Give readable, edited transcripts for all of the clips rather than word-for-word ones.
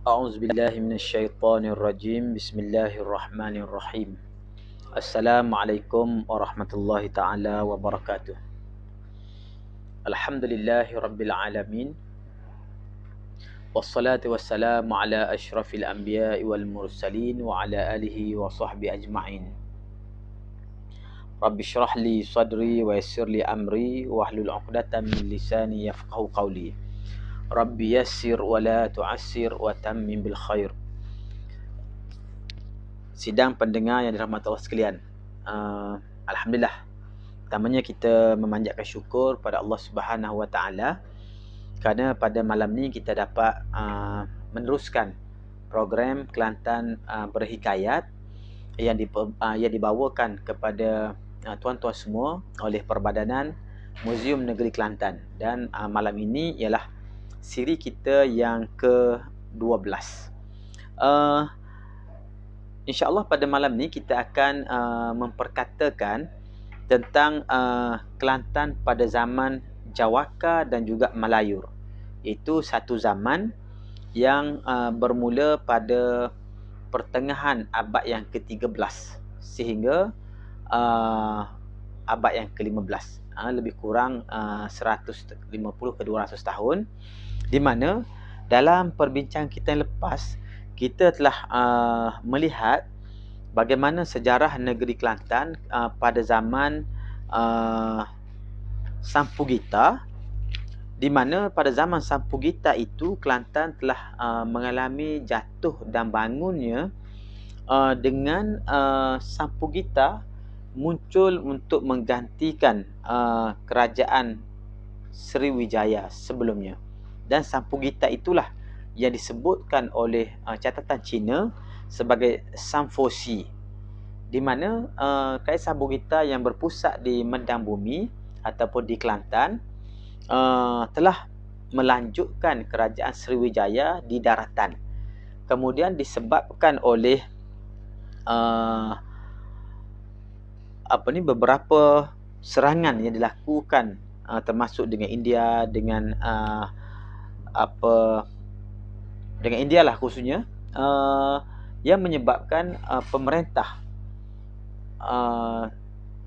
أعوذ بالله من الشيطان الرجيم بسم الله الرحمن الرحيم السلام عليكم ورحمة الله تعالى وبركاته الحمد لله رب العالمين والصلاة والسلام على أشرف الأنبياء والمرسلين وعلى آله وصحبه أجمعين رب اشرح لي صدري ويسر لي أمري واحلل عقدة من لساني يفقهوا قولي Rabbi yassir wa la tu'assir wa tammim bil khair. Sidang pendengar yang dirahmati Allah sekalian, Alhamdulillah, pertamanya kita memanjatkan syukur pada Allah Subhanahu Wa Taala kerana pada malam ni kita dapat meneruskan program Kelantan Berhikayat yang dibawakan kepada tuan-tuan semua oleh Perbadanan Muzium Negeri Kelantan. Dan malam ini ialah siri kita yang ke-12. InsyaAllah pada malam ni kita akan memperkatakan tentang Kelantan pada zaman Jawaka dan juga Melayur. Itu satu zaman yang bermula pada pertengahan abad yang ke-13 sehingga abad yang ke-15. Lebih kurang 150 ke 200 tahun, di mana dalam perbincangan kita yang lepas kita telah melihat bagaimana sejarah negeri Kelantan pada zaman Sampugita, di mana pada zaman Sampugita itu Kelantan telah mengalami jatuh dan bangunnya dengan Sampugita muncul untuk menggantikan kerajaan Sriwijaya sebelumnya. Dan Sampugita itulah yang disebutkan oleh catatan Cina sebagai Samfosi, di mana Kaisar Sampugita yang berpusat di Mendang Bumi ataupun di Kelantan telah melanjutkan kerajaan Sriwijaya di daratan. Kemudian disebabkan oleh beberapa serangan yang dilakukan termasuk dengan India, dengan dengan India lah khususnya, yang menyebabkan pemerintah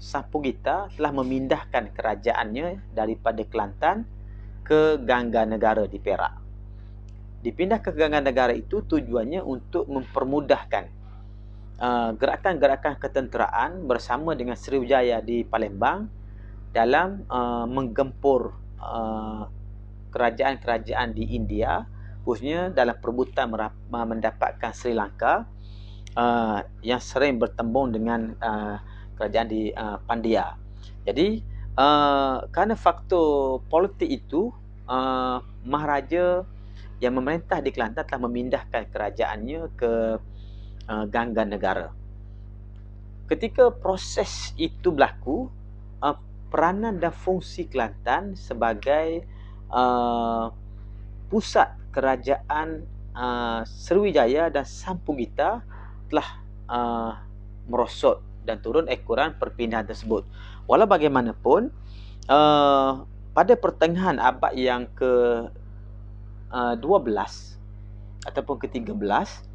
Sampugita telah memindahkan kerajaannya daripada Kelantan ke Gangganegara di Perak. Dipindah ke Gangganegara itu tujuannya untuk mempermudahkan gerakan-gerakan ketenteraan bersama dengan Sriwijaya di Palembang dalam menggempur kerajaan-kerajaan di India, khususnya dalam perebutan mendapatkan Sri Lanka yang sering bertembung dengan kerajaan di Pandia. Jadi kerana faktor politik itu, Maharaja yang memerintah di Kelantan telah memindahkan kerajaannya ke Gangganegara. Ketika proses itu berlaku, peranan dan fungsi Kelantan sebagai pusat kerajaan Sriwijaya dan Sampugita telah merosot dan turun ekoran perpindahan tersebut. Walau bagaimanapun, pada pertengahan abad yang ke-12 ataupun ke-13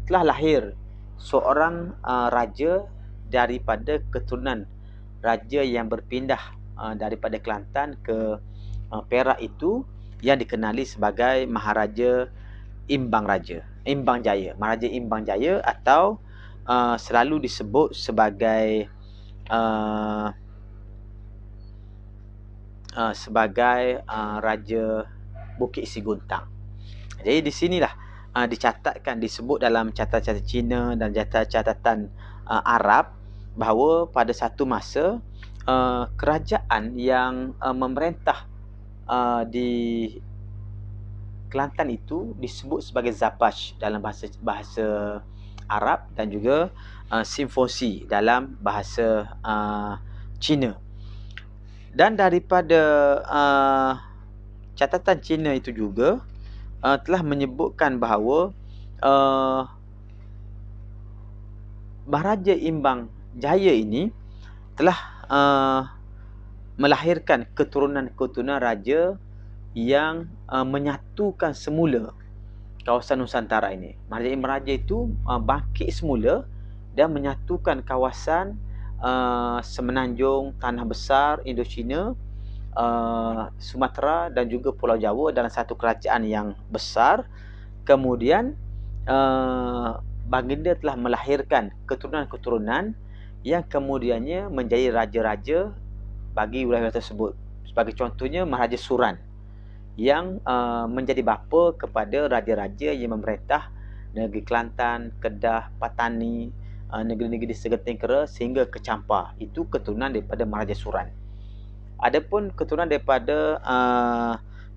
telah lahir seorang raja daripada keturunan raja yang berpindah daripada Kelantan ke Perak itu, yang dikenali sebagai Maharaja Imbangjaya, Maharaja Imbangjaya, atau selalu disebut sebagai sebagai Raja Bukit Siguntang. Jadi di sinilah dicatatkan, disebut dalam catatan Cina dan catatan Arab bahawa pada satu masa kerajaan yang memerintah di Kelantan itu disebut sebagai Zabash dalam bahasa Arab dan juga Simfosi dalam bahasa Cina. Dan daripada catatan Cina itu juga telah menyebutkan bahawa Maharaja Imbang Jaya ini telah melahirkan keturunan-keturunan raja yang menyatukan semula kawasan Nusantara ini. Maharaja Imbang Jaya itu bangkit semula dan menyatukan kawasan Semenanjung, Tanah Besar, Indochina, Sumatera dan juga Pulau Jawa dalam satu kerajaan yang besar. Kemudian baginda telah melahirkan keturunan-keturunan yang kemudiannya menjadi raja-raja bagi wilayah tersebut. Sebagai contohnya Maharaja Suran yang menjadi bapa kepada raja-raja yang memerintah negeri Kelantan, Kedah, Patani, negeri-negeri di Segenting Kera sehingga ke Campar. Itu keturunan daripada Maharaja Suran. Adapun keturunan daripada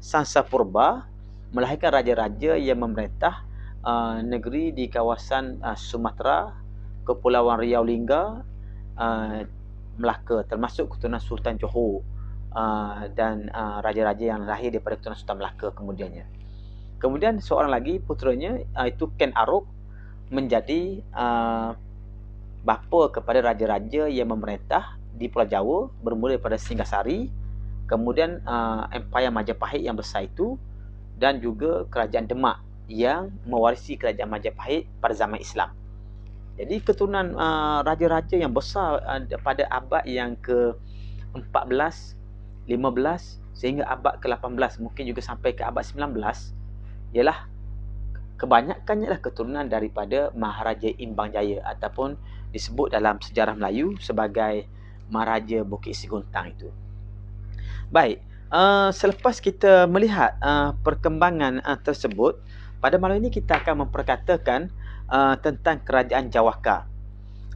Sangsa Purba melahirkan raja-raja yang memerintah negeri di kawasan Sumatera, Kepulauan Riau Lingga, Melaka, termasuk keturunan Sultan Johor dan raja-raja yang lahir daripada keturunan Sultan Melaka kemudiannya. Kemudian seorang lagi puteranya itu Ken Arok menjadi bapa kepada raja-raja yang memerintah di Pulau Jawa, bermula daripada Singasari, kemudian Empayar Majapahit yang besar itu, dan juga Kerajaan Demak yang mewarisi Kerajaan Majapahit pada zaman Islam. Jadi keturunan raja-raja yang besar pada abad yang ke-14, 15 sehingga abad ke-18, mungkin juga sampai ke abad 19, ialah kebanyakannya adalah keturunan daripada Maharaja Imbang Jaya ataupun disebut dalam sejarah Melayu sebagai Maharaja Bukit Siguntang itu. Baik, selepas kita melihat perkembangan tersebut, pada malam ini kita akan memperkatakan tentang Kerajaan Jawaka,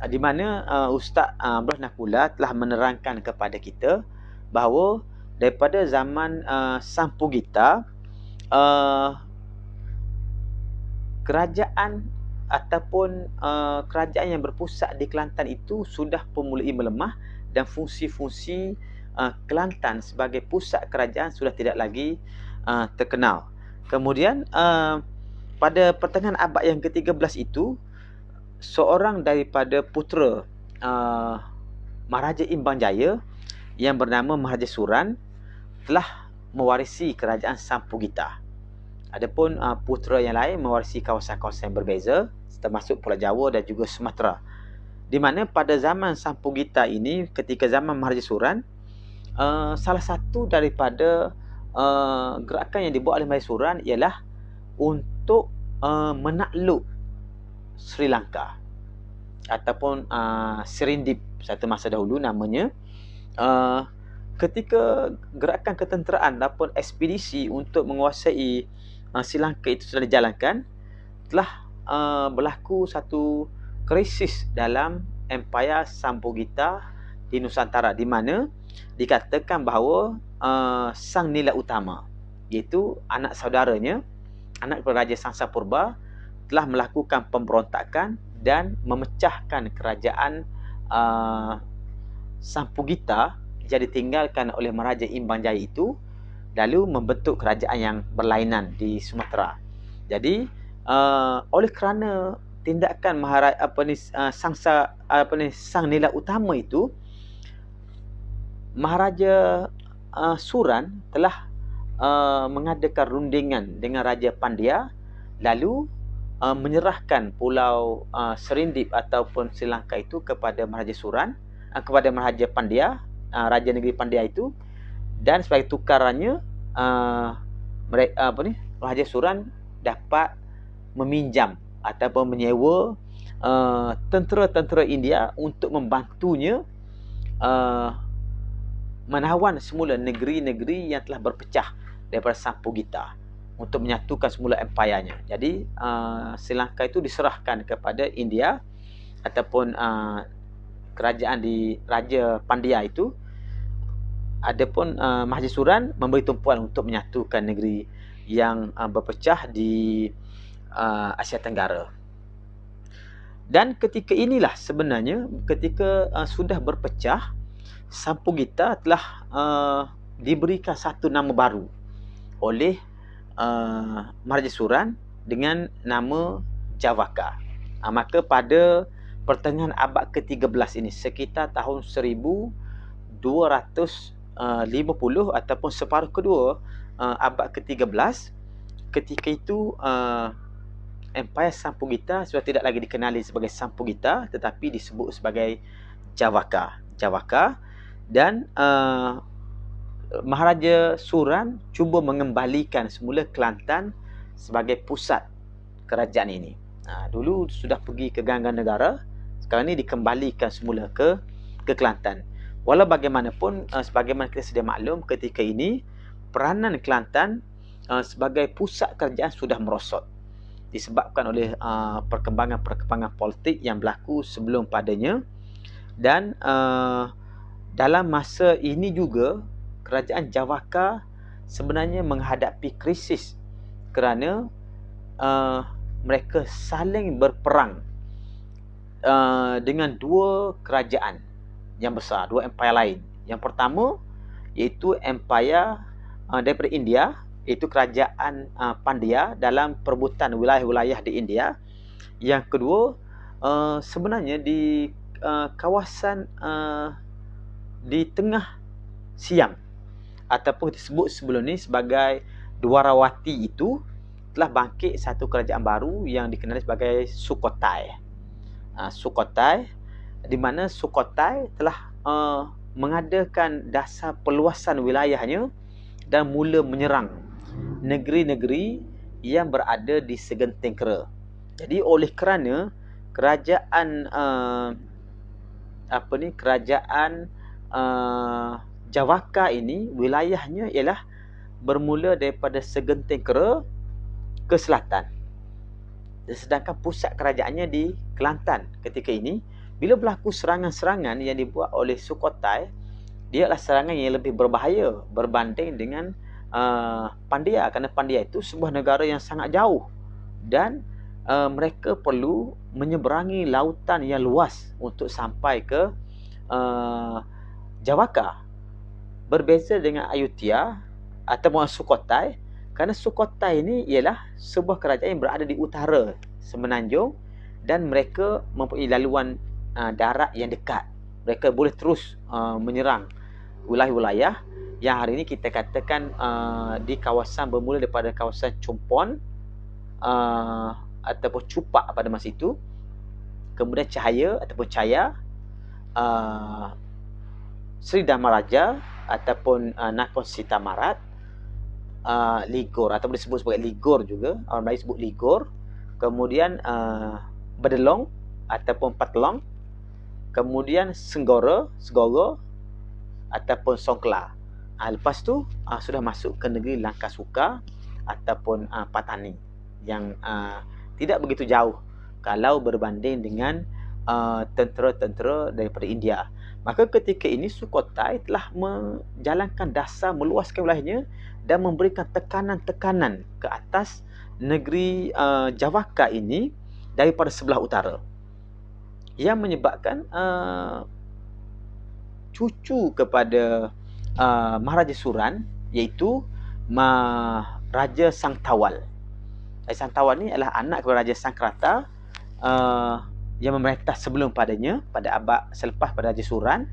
di mana Ustaz Abdullah Nakula telah menerangkan kepada kita bahawa daripada zaman Sang Pugita, kerajaan ataupun kerajaan yang berpusat di Kelantan itu sudah mulai melemah dan fungsi-fungsi Kelantan sebagai pusat kerajaan sudah tidak lagi terkenal. Kemudian pada pertengahan abad yang ke-13 itu, seorang daripada putera Maharaja Imbang Jaya yang bernama Maharaja Suran telah mewarisi kerajaan Sang Pugita. Adapun putera yang lain mewarisi kawasan-kawasan yang berbeza termasuk Pulau Jawa dan juga Sumatera. Di mana pada zaman Sang Pugita ini, ketika zaman Maharaja Suran, salah satu daripada gerakan yang dibuat oleh Maharaja Suran ialah untuk menakluk Sri Lanka ataupun Serindip satu masa dahulu namanya. Ketika gerakan ketenteraan ataupun ekspedisi untuk menguasai Sri Lanka itu sudah dijalankan, telah berlaku satu krisis dalam Empayar Sang Pugita di Nusantara, di mana dikatakan bahawa Sang Nila Utama, iaitu anak saudaranya, anak Raja Sangsa Purba, telah melakukan pemberontakan dan memecahkan kerajaan Sang Pugita yang ditinggalkan oleh Maharaja Imbang Jaya itu, lalu membentuk kerajaan yang berlainan di Sumatera. Jadi oleh kerana tindakan Sang Nila Utama itu, Maharaja Suran telah mengadakan rundingan dengan Raja Pandya, lalu menyerahkan pulau Serindip ataupun Sri Lanka itu kepada Maharaja Suran, kepada Maharaja Pandya, Raja Negeri Pandya itu, dan sebagai tukarannya Maharaja Suran dapat meminjam ataupun menyewa tentera-tentera India untuk membantunya menawan semula negeri-negeri yang telah berpecah daripada Sampugita untuk menyatukan semula empayanya. Jadi Sri Lanka itu diserahkan kepada India ataupun kerajaan di Raja Pandya itu. Adapun Mahjisuran memberi tumpuan untuk menyatukan negeri yang berpecah di Asia Tenggara. Dan ketika inilah sebenarnya ketika sudah berpecah, Sampugita telah diberikan satu nama baru oleh Mahjisuran dengan nama Javaka. Maka pada pertengahan abad ke-13 ini, sekitar tahun 1250 ataupun separuh kedua abad ke-13, ketika itu Empayar Sampugita sudah tidak lagi dikenali sebagai Sampugita tetapi disebut sebagai Javaka. Dan Maharaja Suran cuba mengembalikan semula Kelantan sebagai pusat kerajaan ini. Dulu sudah pergi ke Gangganegara, sekarang ini dikembalikan semula ke Kelantan. Walau bagaimanapun, sebagaimana kita sedia maklum, ketika ini peranan Kelantan sebagai pusat kerajaan sudah merosot disebabkan oleh perkembangan politik yang berlaku sebelum padanya. Dan dalam masa ini juga kerajaan Javaka sebenarnya menghadapi krisis kerana mereka saling berperang dengan dua kerajaan yang besar, dua empayar lain. Yang pertama iaitu empayar daripada India, iaitu kerajaan Pandya dalam perebutan wilayah-wilayah di India. Yang kedua sebenarnya di kawasan di tengah Siam ataupun disebut sebelum ni sebagai Dwarawati, itu telah bangkit satu kerajaan baru yang dikenali sebagai Sukhothai. Sukhothai, di mana Sukhothai telah mengadakan dasar perluasan wilayahnya dan mula menyerang negeri-negeri yang berada di segenting kera. Jadi oleh kerana kerajaan kerajaan Javaka ini wilayahnya ialah bermula daripada segenting kera ke selatan, sedangkan pusat kerajaannya di Kelantan ketika ini. Bila berlaku serangan-serangan yang dibuat oleh Sukhothai, dia adalah serangan yang lebih berbahaya berbanding dengan Pandya, kerana Pandya itu sebuah negara yang sangat jauh dan mereka perlu menyeberangi lautan yang luas untuk sampai ke Javaka. Berbeza dengan Ayutthaya ataupun Sukhothai, kerana Sukhothai ini ialah sebuah kerajaan yang berada di utara semenanjung dan mereka mempunyai laluan darat yang dekat. Mereka boleh terus menyerang wilayah-wilayah yang hari ini kita katakan di kawasan bermula daripada kawasan Chumpon ataupun Chupak pada masa itu, kemudian Cahaya ataupun Chaya, Sri Dhamaraja ataupun Nakhon Sitamarat, Ligor ataupun disebut sebagai Ligor juga, orang Melayu sebut Ligor, kemudian Bedelong ataupun Patelong, kemudian Segoro ataupun Songkla. Lepas tu sudah masuk ke negeri Langkasuka ataupun Patani yang tidak begitu jauh kalau berbanding dengan tentera-tentera daripada India. Maka ketika ini Sukhothai telah menjalankan dasar meluaskan wilayahnya dan memberikan tekanan-tekanan ke atas negeri Javaka ini daripada sebelah utara, yang menyebabkan cucu kepada Maharaja Suran, iaitu Raja Sangtawal. Sangtawal ni adalah anak kepada Raja Sangkrata yang memerintah sebelum padanya, pada abad selepas pada Raja Suran.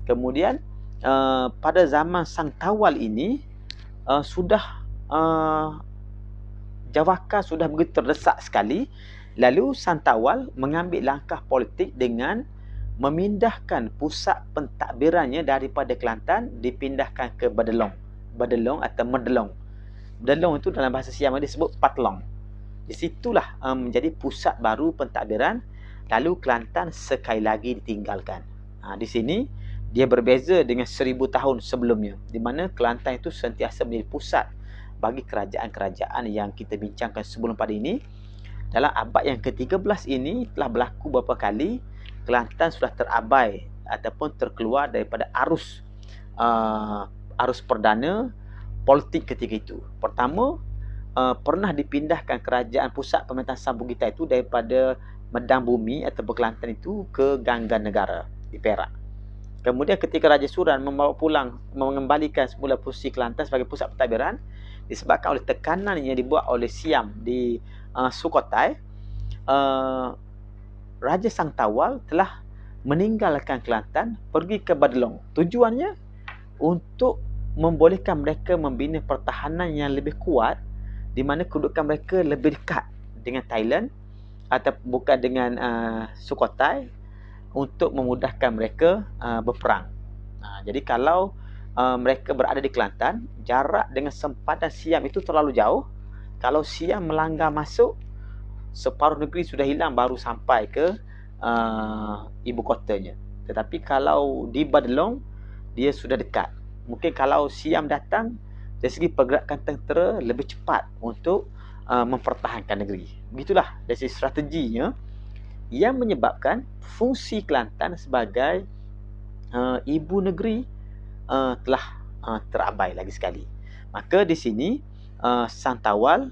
Kemudian pada zaman Sangtawal ini Javaka sudah begitu terdesak sekali. Lalu Sangtawal mengambil langkah politik dengan memindahkan pusat pentadbirannya daripada Kelantan, dipindahkan ke Bedelong atau Medelong. Bedelong itu dalam bahasa Siam disebut Patelong. Di situlah menjadi pusat baru pentadbiran. Lalu Kelantan sekali lagi ditinggalkan. Di sini dia berbeza dengan 1000 tahun sebelumnya, di mana Kelantan itu sentiasa menjadi pusat bagi kerajaan-kerajaan yang kita bincangkan sebelum pada ini. Dalam abad yang ke-13 ini telah berlaku beberapa kali Kelantan sudah terabai ataupun terkeluar daripada arus perdana politik ketika itu. Pertama, pernah dipindahkan kerajaan pusat pemerintahan Sambugita itu daripada Medang Bumi atau Kelantan itu ke Ganggan Negara di Perak. Kemudian ketika Raja Suran membawa pulang, mengembalikan semula posisi Kelantan sebagai pusat pentadbiran disebabkan oleh tekanan yang dibuat oleh Siam di Sukhothai, Raja Sang Tawal telah meninggalkan Kelantan pergi ke Badelong. Tujuannya untuk membolehkan mereka membina pertahanan yang lebih kuat, di mana kedudukan mereka lebih dekat dengan Thailand atau bukan dengan Sukhothai, untuk memudahkan mereka berperang. Jadi kalau mereka berada di Kelantan, jarak dengan sempadan Siam itu terlalu jauh. Kalau Siam melanggar masuk, separuh negeri sudah hilang baru sampai ke ibu kotanya. Tetapi kalau di Badelong, dia sudah dekat. Mungkin kalau Siam datang, dari segi pergerakan tentera lebih cepat untuk mempertahankan negeri. Begitulah dari segi strateginya yang menyebabkan fungsi Kelantan sebagai ibu negeri telah terabai lagi sekali. Maka di sini Sang Tawal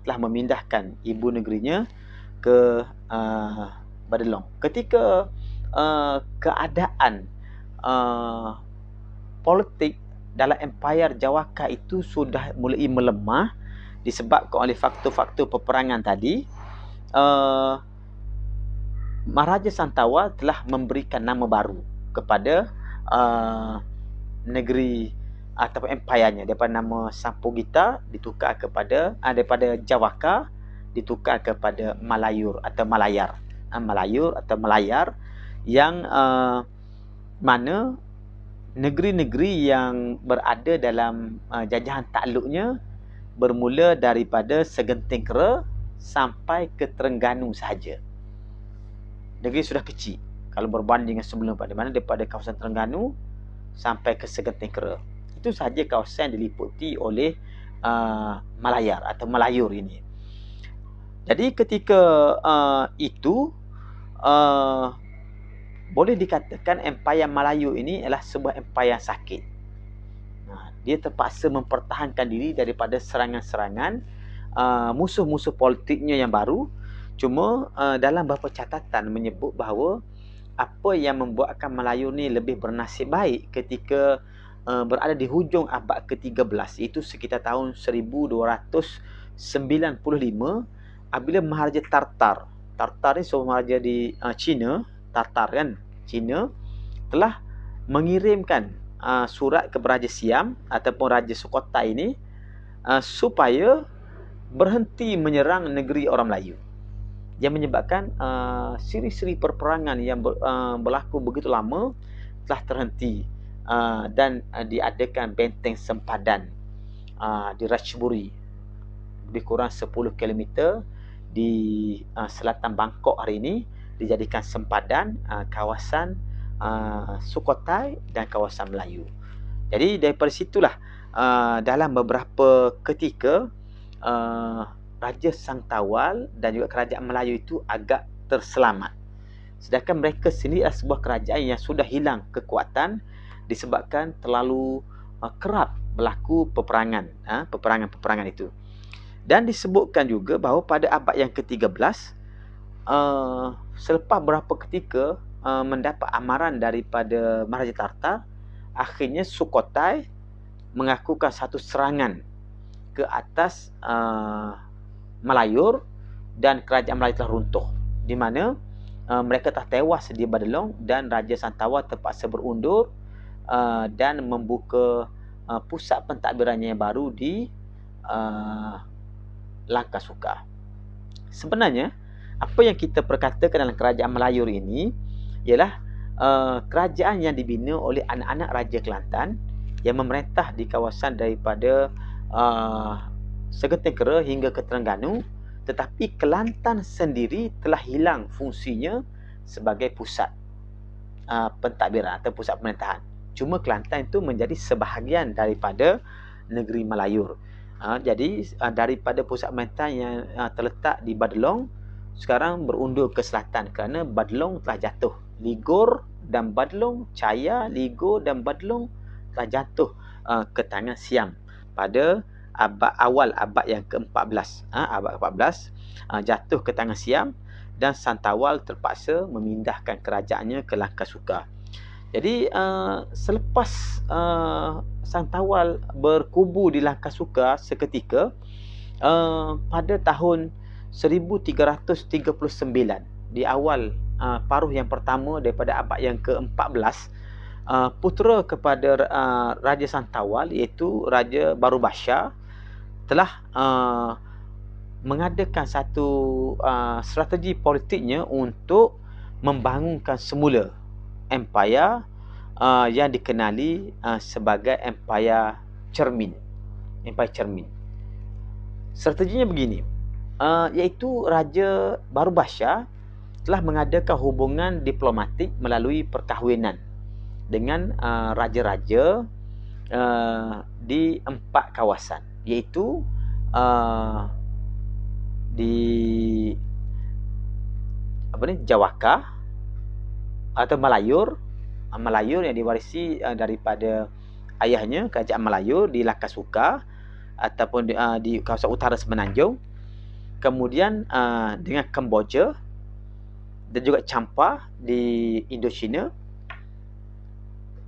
telah memindahkan ibu negerinya ke Badelong. Ketika keadaan politik dalam Empayar Jawaka itu sudah mulai melemah disebabkan oleh faktor-faktor peperangan tadi, Maharaja Sang Tawal telah memberikan nama baru kepada negeri atau empayarnya, daripada nama Sampugita ditukar kepada daripada Jawaka ditukar kepada Malayur atau Malayar. Malayur atau Malayar, yang mana negeri-negeri yang berada dalam jajahan takluknya bermula daripada Segenting Kera sampai ke Terengganu sahaja. Negeri sudah kecil kalau berbanding dengan sebelum, pada mana daripada kawasan Terengganu sampai ke Segenting Kera. Itu sahaja kawasan yang diliputi oleh Malayar atau Malayur ini. Jadi ketika itu boleh dikatakan Empayar Melayu ini adalah sebuah empayar sakit. Dia terpaksa mempertahankan diri daripada serangan-serangan musuh-musuh politiknya yang baru. Cuma dalam beberapa catatan menyebut bahawa apa yang membuatkan Melayu ni lebih bernasib baik ketika berada di hujung abad ke-13, itu sekitar tahun 1295, apabila Maharaja Tartar ni seorang maharaja di China, Tartar kan, China, telah mengirimkan surat kepada Raja Siam ataupun Raja Sukhothai ini supaya berhenti menyerang negeri orang Melayu, yang menyebabkan siri-siri perperangan yang berlaku begitu lama telah terhenti, dan diadakan benteng sempadan di Ratchaburi, lebih kurang 10 km di selatan Bangkok hari ini, dijadikan sempadan kawasan Sukhothai dan kawasan Melayu. Jadi daripada situlah dalam beberapa ketika Raja Sang Tawal dan juga kerajaan Melayu itu agak terselamat. Sedangkan mereka sendiri adalah sebuah kerajaan yang sudah hilang kekuatan disebabkan terlalu kerap berlaku peperangan itu. Dan disebutkan juga bahawa pada abad yang ke-13, selepas beberapa ketika mendapat amaran daripada Maharaja Tartar, akhirnya Sukhothai mengakukan satu serangan ke atas Malayur, dan kerajaan Melayu telah runtuh, di mana mereka telah tewas di Badelong, dan Raja Sang Tawal terpaksa berundur dan membuka pusat pentadbirannya yang baru di Langkasuka. Sebenarnya apa yang kita perkatakan dalam kerajaan Melayu ini ialah kerajaan yang dibina oleh anak-anak Raja Kelantan yang memerintah di kawasan daripada Segenting Kera hingga ke Terengganu, tetapi Kelantan sendiri telah hilang fungsinya sebagai pusat. pentadbiran atau pusat pemerintahan. Cuma Kelantan itu menjadi sebahagian daripada negeri Melayur. Jadi daripada pusat pemerintahan yang terletak di Badelong sekarang berundur ke selatan kerana Badelong telah jatuh. Ligor dan Badelong, Chaya, Ligor dan Badelong telah jatuh ke tangan Siam pada awal abad yang ke-14. Abad ke-14 jatuh ke tangan Siam dan Santawal terpaksa memindahkan kerajaannya ke Langkasuka. Jadi selepas Santawal berkubu di Langkasuka seketika pada tahun 1339, di awal paruh yang pertama daripada abad yang ke-14, putera kepada Raja Santawal iaitu Raja Baru Bashar telah mengadakan satu strategi politiknya untuk membangunkan semula empayar yang dikenali sebagai empayar Cermin. Empayar Cermin. Strateginya begini, iaitu Raja Baru Bashar telah mengadakan hubungan diplomatik melalui perkahwinan dengan raja-raja di 4 kawasan, iaitu di Jawaka atau Melayur yang diwarisi daripada ayahnya, Kerajaan Melayur di Langkasuka ataupun di kawasan utara Semenanjung. Kemudian dengan Kemboja dan juga Champa di Indochina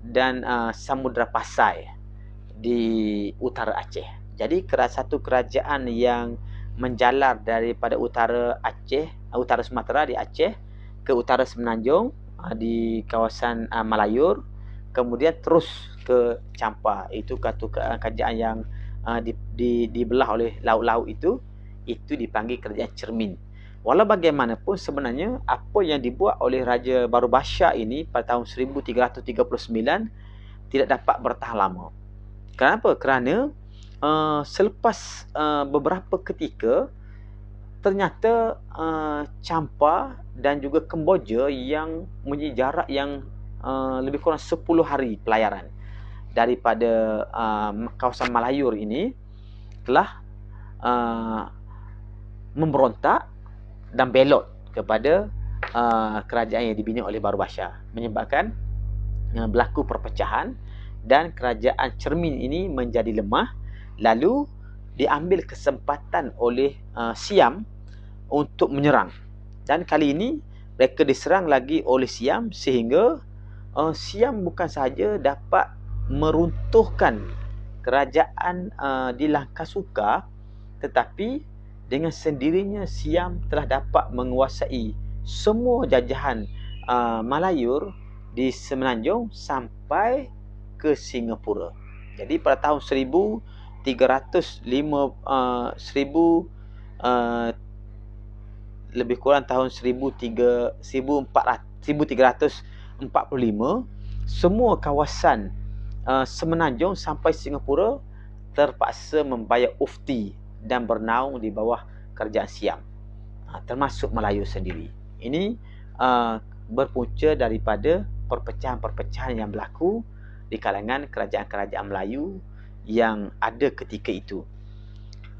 dan Samudra Pasai di utara Aceh. Jadi satu kerajaan yang menjalar daripada utara Aceh, utara Sumatera di Aceh ke utara Semenanjung di kawasan Melayur, kemudian terus ke Champa. Itu kerajaan yang dibelah oleh laut-laut itu dipanggil kerajaan Cermin. Walau bagaimanapun sebenarnya apa yang dibuat oleh Raja Baru Bashar ini pada tahun 1339 tidak dapat bertahan lama. Kenapa? Kerana selepas beberapa ketika ternyata Champa dan juga Kemboja yang mempunyai jarak yang lebih kurang 10 hari pelayaran daripada kawasan Melayur ini telah memberontak dan belot kepada kerajaan yang dibina oleh Baru Bashar, menyebabkan berlaku perpecahan dan kerajaan Cermin ini menjadi lemah. Lalu diambil kesempatan oleh Siam untuk menyerang, dan kali ini mereka diserang lagi oleh Siam sehingga Siam bukan sahaja dapat meruntuhkan kerajaan di Langkasuka, tetapi dengan sendirinya Siam telah dapat menguasai semua jajahan Melayur di Semenanjung sampai ke Singapura. Jadi pada tahun 1345 semua kawasan Semenanjung sampai Singapura terpaksa membayar ufti dan bernaung di bawah kerajaan Siam, termasuk Melayu sendiri. Ini berpunca daripada perpecahan-perpecahan yang berlaku di kalangan kerajaan-kerajaan Melayu yang ada ketika itu.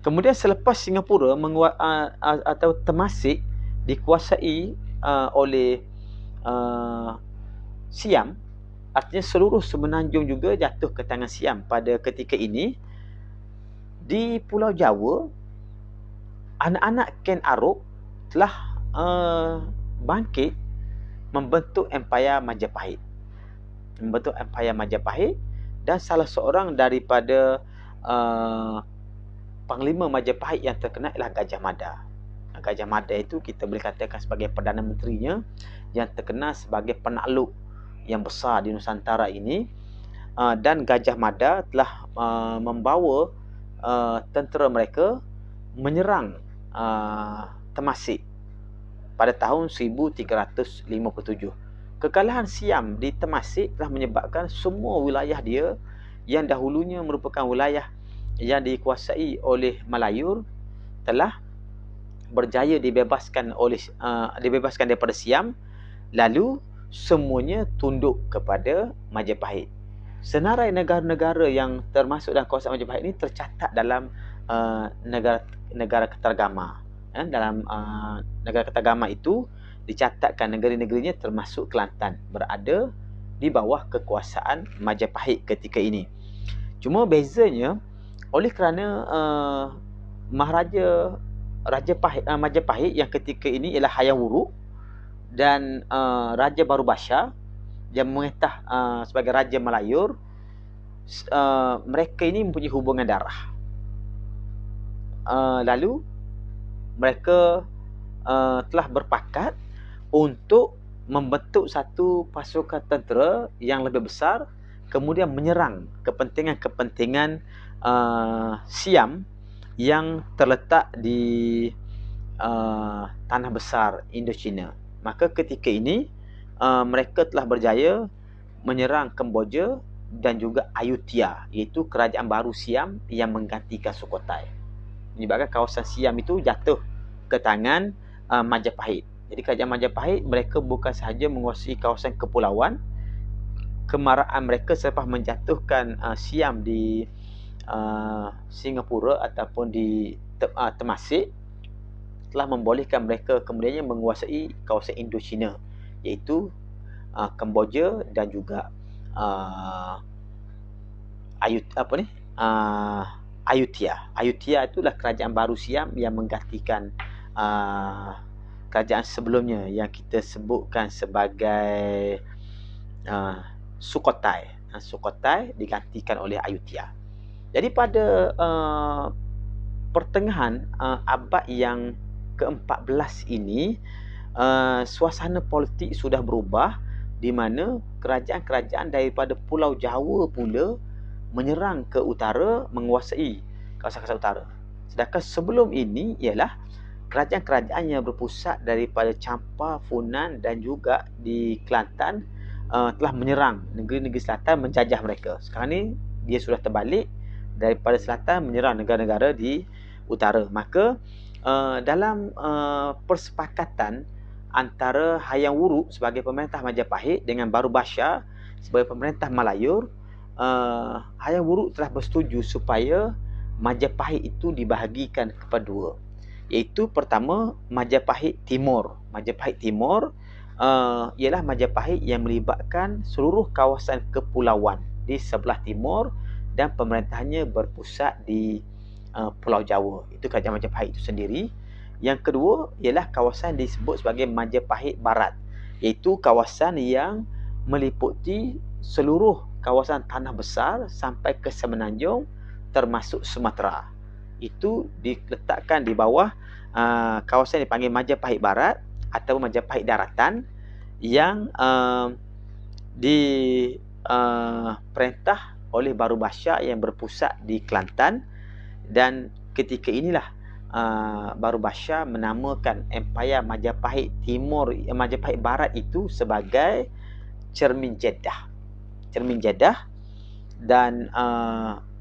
Kemudian selepas Singapura atau Temasek dikuasai oleh Siam, artinya seluruh Semenanjung juga jatuh ke tangan Siam pada ketika ini. Di Pulau Jawa, anak-anak Ken Arok telah bangkit membentuk Empayar Majapahit. Dan salah seorang daripada Panglima Majapahit yang terkenal ialah Gajah Mada. Gajah Mada itu kita boleh katakan sebagai Perdana Menterinya yang terkenal sebagai penakluk yang besar di Nusantara ini. Dan Gajah Mada telah membawa tentera mereka menyerang Temasek pada tahun 1357. Kekalahan Siam di Temasek telah menyebabkan semua wilayah dia yang dahulunya merupakan wilayah yang dikuasai oleh Melayur telah berjaya dibebaskan daripada Siam. Lalu semuanya tunduk kepada Majapahit. Senarai negara-negara yang termasuk dalam kawasan Majapahit ini tercatat dalam negara keteragama. Dalam negara keteragama itu dicatatkan negeri-negerinya termasuk Kelantan berada di bawah kekuasaan Majapahit ketika ini. Cuma bezanya oleh kerana Majapahit yang ketika ini ialah Hayam Wuruk dan Raja Baru Bashar yang mengetah sebagai Raja Melayur, mereka ini mempunyai hubungan darah. Lalu mereka telah berpakat untuk membentuk satu pasukan tentera yang lebih besar, kemudian menyerang kepentingan-kepentingan Siam yang terletak di tanah besar Indochina. Maka ketika ini mereka telah berjaya menyerang Kemboja dan juga Ayutthaya, iaitu kerajaan baru Siam yang menggantikan Sukhothai. Menyebabkan kawasan Siam itu jatuh ke tangan Majapahit. Jadi kerajaan Majapahit, mereka bukan sahaja menguasai kawasan kepulauan, kemarahan mereka selepas menjatuhkan Siam di Singapura ataupun di Temasek telah membolehkan mereka kemudiannya menguasai kawasan Indochina, iaitu Kemboja dan juga Ayutthaya. Ayutthaya itulah kerajaan baru Siam yang menggantikan kerajaan sebelumnya yang kita sebutkan sebagai Sukhothai. Sukhothai digantikan oleh Ayutthaya. Jadi pada pertengahan abad yang ke-14 ini, suasana politik sudah berubah, di mana kerajaan-kerajaan daripada Pulau Jawa pula menyerang ke utara, menguasai kawasan-kawasan utara. Sedangkan sebelum ini ialah kerajaan-kerajaan yang berpusat daripada Champa, Funan dan juga di Kelantan telah menyerang negeri-negeri selatan, menjajah mereka. Sekarang ni dia sudah terbalik, daripada selatan menyerang negara-negara di utara. Maka dalam persepakatan antara Hayam Wuruk sebagai pemerintah Majapahit dengan Baru Bashar sebagai pemerintah Melayur, Hayam Wuruk telah bersetuju supaya Majapahit itu dibahagikan kepada dua, iaitu pertama Majapahit Timur. Majapahit Timur ialah Majapahit yang melibatkan seluruh kawasan kepulauan di sebelah timur dan pemerintahannya berpusat di Pulau Jawa. Itu kerajaan Majapahit itu sendiri. Yang kedua ialah kawasan disebut sebagai Majapahit Barat, iaitu kawasan yang meliputi seluruh kawasan tanah besar sampai ke Semenanjung termasuk Sumatera. Itu diletakkan di bawah kawasan yang dipanggil Majapahit Barat atau Majapahit Daratan yang diperintah oleh Baru Bashar yang berpusat di Kelantan. Dan ketika inilah Baru Bashar menamakan Empayar Majapahit Timur, Majapahit Barat itu sebagai Cermin Jeddah. Cermin Jeddah, dan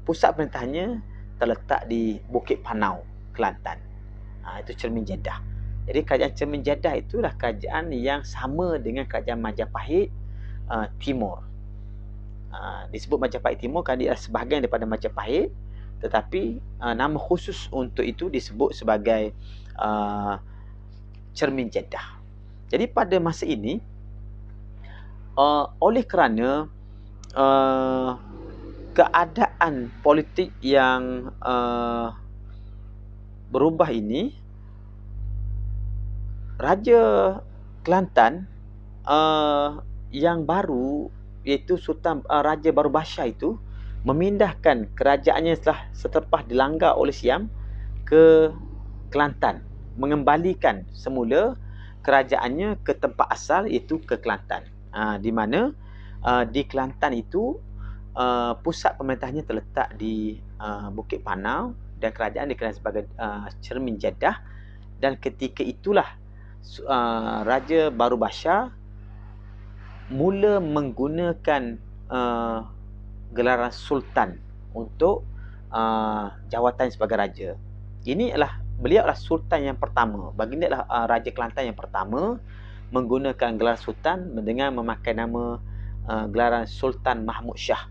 pusat pemerintahannya terletak di Bukit Panau, Kelantan. Itu Cermin Jeddah. Jadi kerajaan Cermin Jeddah itulah kerajaan yang sama dengan kerajaan Majapahit Timur. Disebut Majapahit Timur kerana dia sebahagian daripada Majapahit, tetapi nama khusus untuk itu disebut sebagai Cermin Jeddah. Jadi pada masa ini, oleh kerana keadaan politik yang berubah ini, Raja Kelantan yang baru, iaitu Sultan Raja Baru Bashar itu memindahkan kerajaannya selepas dilanggar oleh Siam ke Kelantan, mengembalikan semula kerajaannya ke tempat asal, iaitu ke Kelantan. Di mana di Kelantan itu pusat pemerintahnya terletak di Bukit Panau dan kerajaan dikenal sebagai Cermin Jeddah. Dan ketika itulah Raja Baru Bashar mula menggunakan gelaran Sultan untuk jawatan sebagai raja. Beliau adalah Sultan yang pertama. Baginda adalah Raja Kelantan yang pertama menggunakan gelar sultan dengan memakai nama gelaran Sultan Mahmud Shah,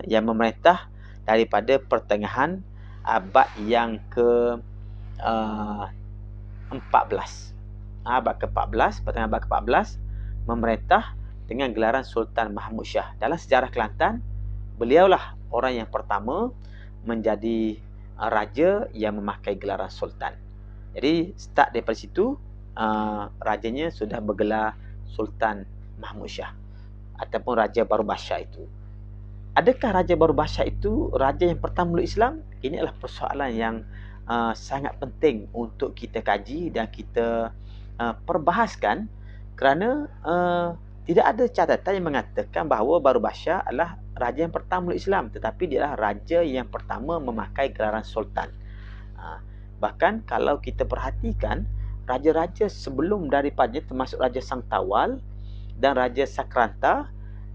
yang memerintah daripada pertengahan abad yang ke 14. Abad ke-14, pertengahan abad ke-14, memerintah dengan gelaran Sultan Mahmud Shah. Dalam sejarah Kelantan, beliaulah orang yang pertama menjadi raja yang memakai gelaran sultan. Jadi start daripada situ, rajanya sudah bergelar Sultan Mahmud Shah ataupun Raja Baru Basyar itu. Adakah Raja Baru Basyar itu raja yang pertama meluk Islam? Ini adalah persoalan yang sangat penting untuk kita kaji dan kita perbahaskan, kerana tidak ada catatan yang mengatakan bahawa Baru Basyar adalah raja yang pertama meluk Islam, tetapi dia adalah raja yang pertama memakai gelaran sultan. Bahkan kalau kita perhatikan, raja-raja sebelum daripadanya termasuk Raja Sangtawal dan Raja Sakranta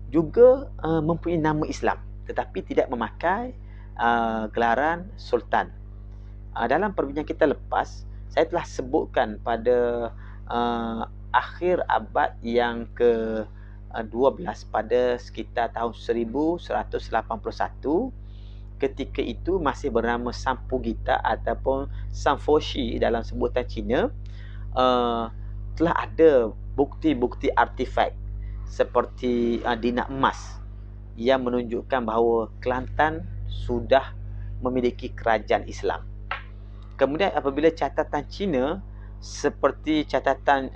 juga mempunyai nama Islam, tetapi tidak memakai gelaran sultan. Dalam perbincangan kita lepas, saya telah sebutkan pada akhir abad yang ke-12 pada sekitar tahun 1181, ketika itu masih bernama Sampugita ataupun Sanfoshi dalam sebutan Cina, telah ada bukti-bukti artifak seperti dinar emas yang menunjukkan bahawa Kelantan sudah memiliki kerajaan Islam. Kemudian apabila catatan Cina seperti catatan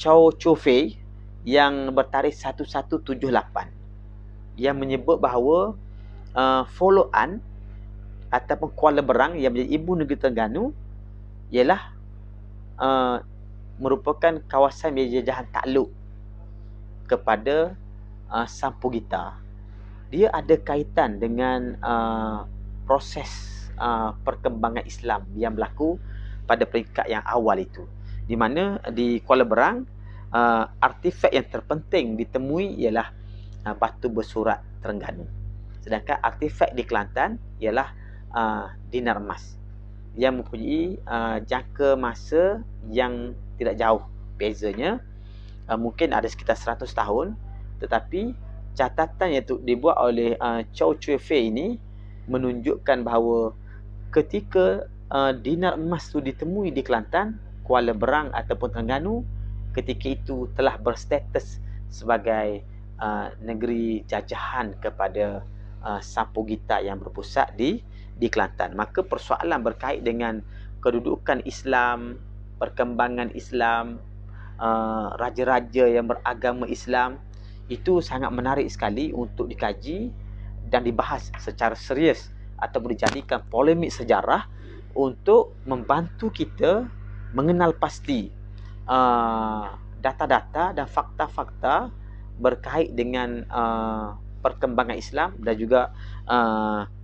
Chow Chu Fei yang bertarikh 1178 yang menyebut bahawa Follow An ataupun Kuala Berang yang menjadi ibu negeri Terengganu ialah merupakan kawasan penjajahan takluk kepada Sampugita. Dia ada kaitan dengan proses perkembangan Islam yang berlaku pada peringkat yang awal itu, di mana di Kuala Berang artifak yang terpenting ditemui ialah batu bersurat Terengganu, sedangkan artifak di Kelantan ialah dinar emas yang mempunyai jangka masa yang tidak jauh bezanya, mungkin ada sekitar 100 tahun, tetapi catatan yang dibuat oleh Chow Chu Fei ini menunjukkan bahawa ketika dinar emas itu ditemui di Kelantan, Kuala Berang ataupun Terengganu ketika itu telah berstatus sebagai negeri jajahan kepada Sampugita yang berpusat di Kelantan. Maka persoalan berkait dengan kedudukan Islam, perkembangan Islam, raja-raja yang beragama Islam, itu sangat menarik sekali untuk dikaji dan dibahas secara serius ataupun dijadikan polemik sejarah untuk membantu kita mengenal pasti data-data dan fakta-fakta berkait dengan perkembangan Islam dan juga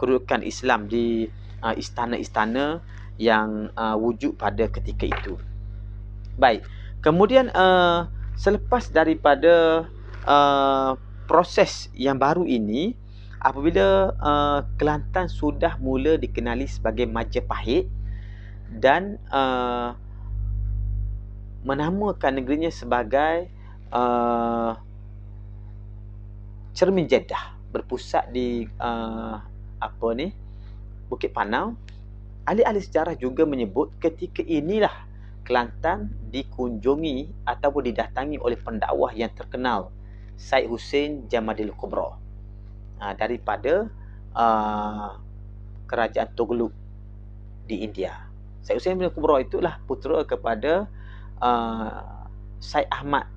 kedudukan Islam di istana-istana yang wujud pada ketika itu. Baik, kemudian selepas daripada proses yang baru ini, apabila Kelantan sudah mula dikenali sebagai Majapahit dan menamakan negerinya sebagai Cermin Jeddah, berpusat di Bukit Panau, ahli-ahli sejarah juga menyebut ketika inilah Kelantan dikunjungi ataupun didatangi oleh pendakwah yang terkenal, Syed Hussein Jamadil Kubra, daripada kerajaan Tughlaq di India. Syed Hussein Jamadil Kubra itulah putera kepada Syed Ahmad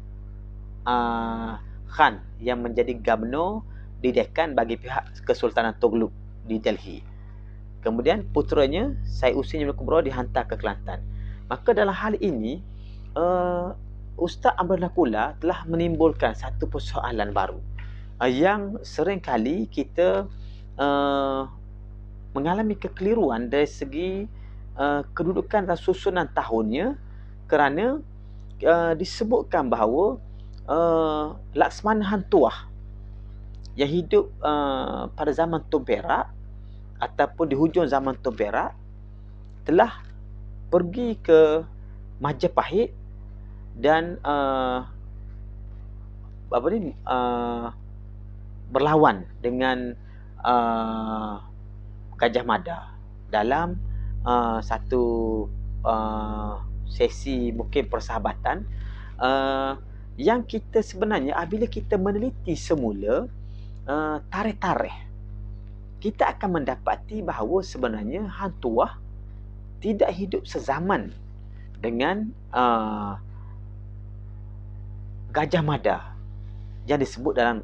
Khan yang menjadi gubernur di Deccan bagi pihak Kesultanan Tughlaq di Delhi. Kemudian puteranya Syed Hussein Jamadil Kubra dihantar ke Kelantan. Maka dalam hal ini Ustaz Amrullah Kula telah menimbulkan satu persoalan baru yang sering kali kita mengalami kekeliruan dari segi kedudukan dan susunan tahunnya, kerana disebutkan bahawa Laksmana Hantuah yang hidup pada zaman Tun Perak ataupun di hujung zaman Tun Perak telah pergi ke Majapahit dan berlawan dengan Gajah Mada dalam satu sesi mungkin persahabatan yang kita sebenarnya apabila kita meneliti semula tarikh-tarikh, kita akan mendapati bahawa sebenarnya Hang Tuah tidak hidup sezaman dengan Gajah Mada yang disebut dalam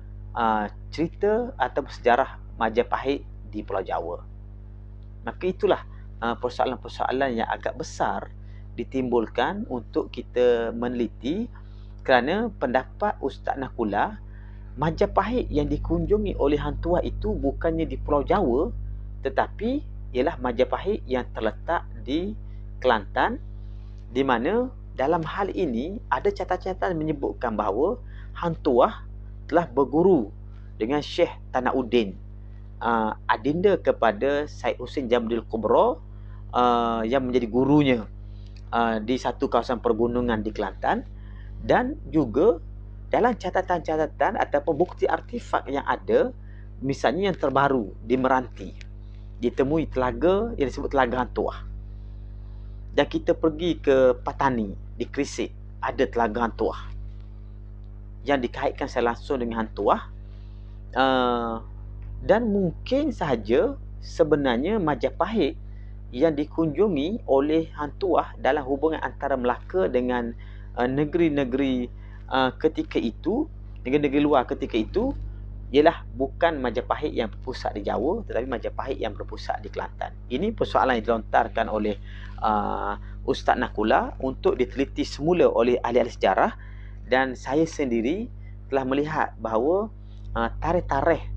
cerita atau sejarah Majapahit di Pulau Jawa. Maka itulah persoalan-persoalan yang agak besar ditimbulkan untuk kita meneliti, kerana pendapat Ustaz Nakula, Majapahit yang dikunjungi oleh Hang Tuah itu bukannya di Pulau Jawa, tetapi ialah Majapahit yang terletak di Kelantan, di mana dalam hal ini ada catatan menyebutkan bahawa Hang Tuah telah berguru dengan Syekh Tanauddin, adinda kepada Syed Hussein Jamdil Kubra, yang menjadi gurunya di satu kawasan pergunungan di Kelantan. Dan juga dalam catatan-catatan ataupun bukti artifak yang ada, misalnya yang terbaru di Meranti, ditemui telaga yang disebut Telaga Hang Tuah. Dan kita pergi ke Patani di Krisik, ada Telaga Hang Tuah yang dikaitkan secara langsung dengan Hang Tuah. Dan mungkin sahaja sebenarnya Majapahit yang dikunjungi oleh Hang Tuah dalam hubungan antara Melaka dengan negeri-negeri ketika itu, negeri-negeri luar ketika itu, ialah bukan Majapahit yang berpusat di Jawa, tetapi Majapahit yang berpusat di Kelantan. Ini persoalan yang dilontarkan oleh Ustaz Nakula untuk diteliti semula oleh ahli-ahli sejarah, dan saya sendiri telah melihat bahawa tarikh-tarikh